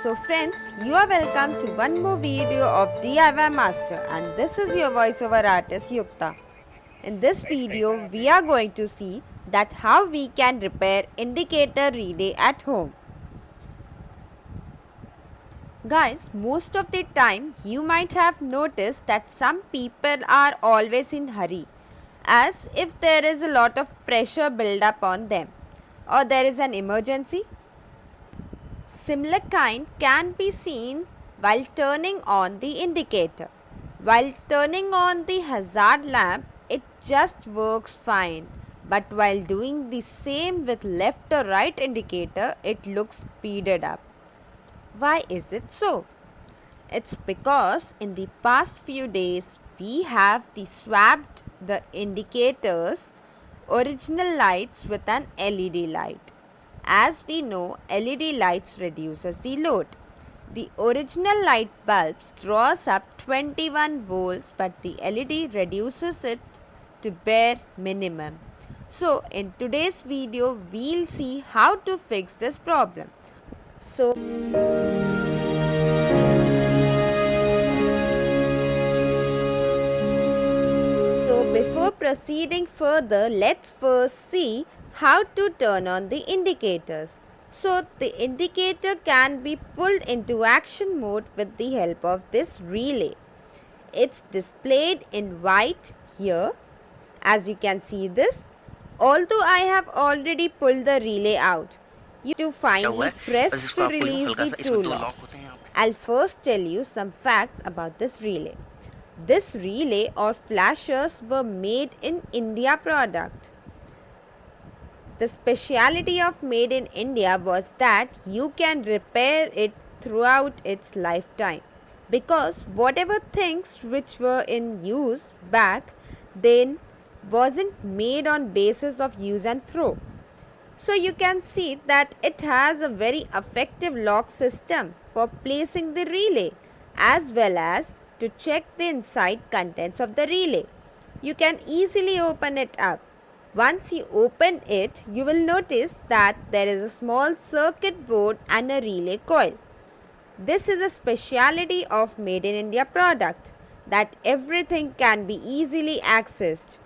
So friends, you are welcome to one more video of DIYMaster, and this is your voiceover artist Yukta. In this video, we are going to see that how we can repair indicator relay at home. Guys, most of the time you might have noticed that some people are always in hurry, as if there is a lot of pressure build up on them or there is an emergency. Similar kind can be seen while turning on the indicator. While turning on the hazard lamp, it just works fine. But while doing the same with left or right indicator, it looks speeded up. Why is it so? It's because in the past few days, we have swapped the indicators original lights with an LED light. As we know, LED lights reduces the load. The original light bulbs draws up 21 volts, but the LED reduces it to bare minimum. So in today's video, we'll see how to fix this problem. So before proceeding further, let's first see how to turn on the indicators. So the indicator can be pulled into action mode with the help of this relay. It's displayed in white here, as you can see this. Although I have already pulled the relay out, you to finally press to release the two locks. I'll first tell you some facts about this relay. This relay or flashers were made in India product. The speciality of made in India was that you can repair it throughout its lifetime, because whatever things which were in use back then wasn't made on basis of use and throw. So you can see that it has a very effective lock system for placing the relay as well as to check the inside contents of the relay. You can easily open it up. Once you open it, you will notice that there is a small circuit board and a relay coil. This is a speciality of Made in India product, that everything can be easily accessed.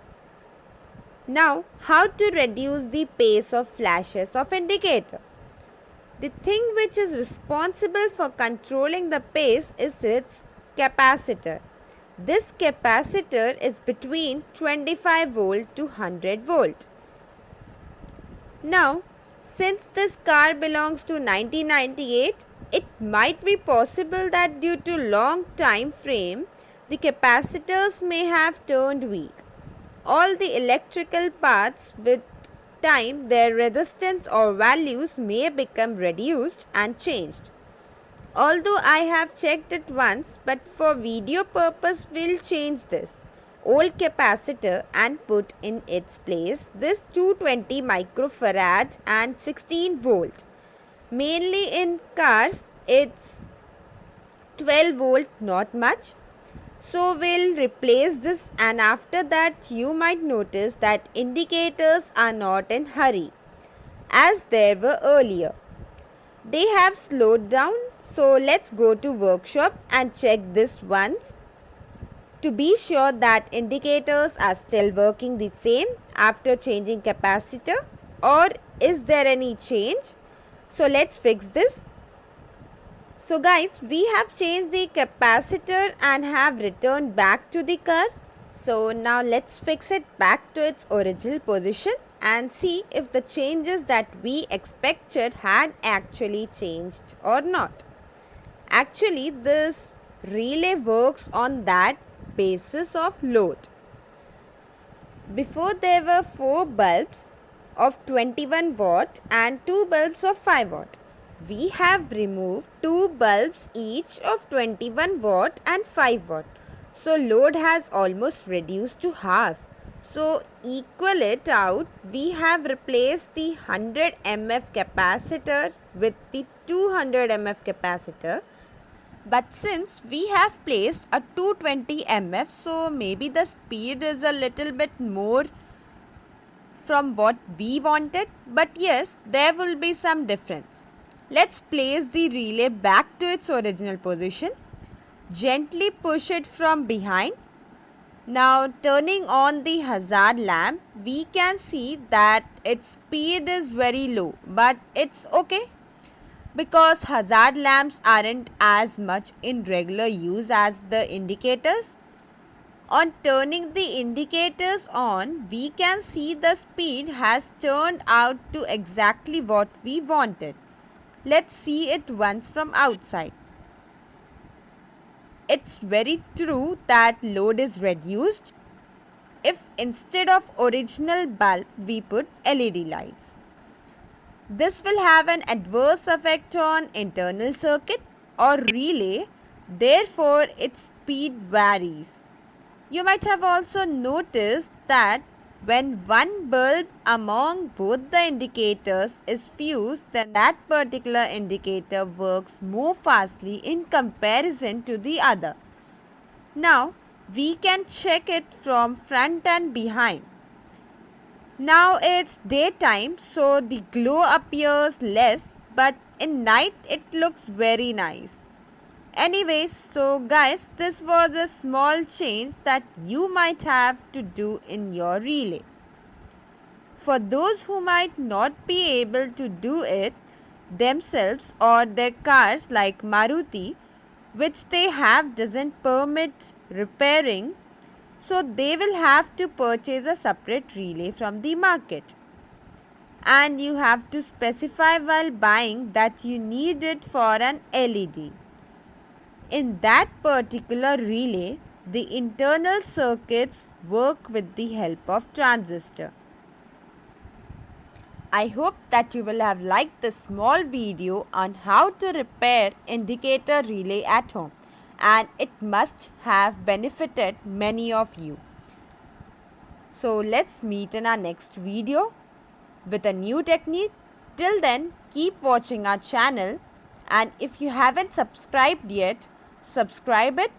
Now, how to reduce the pace of flashes of indicator? The thing which is responsible for controlling the pace is its capacitor. This capacitor is between 25 volt to 100 volt. Now, since this car belongs to 1998, it might be possible that due to long time frame, the capacitors may have turned weak. All the electrical parts with time, their resistance or values may become reduced and changed. Although I have checked it once, but for video purpose we'll change this old capacitor and put in its place this 220 microfarad and 16 volt. Mainly in cars it's 12 volt, not much. So we'll replace this, and after that you might notice that indicators are not in hurry as they were earlier. They have slowed down. So let's go to workshop and check this once to be sure that indicators are still working the same after changing capacitor, or is there any change. So let's fix this. So guys, we have changed the capacitor and have returned back to the car. So now let's fix it back to its original position and see if the changes that we expected had actually changed or not. Actually, this relay works on that basis of load. Before there were 4 bulbs of 21 watt and 2 bulbs of 5 watt. We have removed 2 bulbs each of 21 watt and 5 watt. So load has almost reduced to half. So equal it out, we have replaced the 100 mF capacitor with the 200 mF capacitor. But since we have placed a 220 mF, so maybe the speed is a little bit more from what we wanted. But yes, there will be some difference. Let's place the relay back to its original position. Gently push it from behind. Now turning on the hazard lamp, we can see that its speed is very low, but it's okay because hazard lamps aren't as much in regular use as the indicators. On turning the indicators on, we can see the speed has turned out to exactly what we wanted. Let's see it once from outside. It's very true that load is reduced if instead of original bulb we put LED lights. This will have an adverse effect on internal circuit or relay, therefore its speed varies. You might have also noticed that when one bulb among both the indicators is fused, then that particular indicator works more fastly in comparison to the other. Now, we can check it from front and behind. Now it's daytime, so the glow appears less, but in night it looks very nice. Anyways, so guys, this was a small change that you might have to do in your relay. For those who might not be able to do it themselves or their cars like Maruti, which they have doesn't permit repairing, so they will have to purchase a separate relay from the market. And you have to specify while buying that you need it for an LED. In that particular relay, the internal circuits work with the help of transistor. I hope that you will have liked this small video on how to repair indicator relay at home, and it must have benefited many of you. So let's meet in our next video with a new technique. Till then, keep watching our channel, and if you haven't subscribed yet, subscribe it.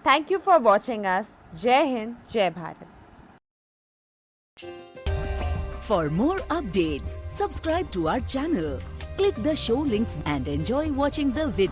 Thank you for watching us. Jai Hind, Jai Bharat. For more updates, subscribe to our channel, click the show links and enjoy watching the video.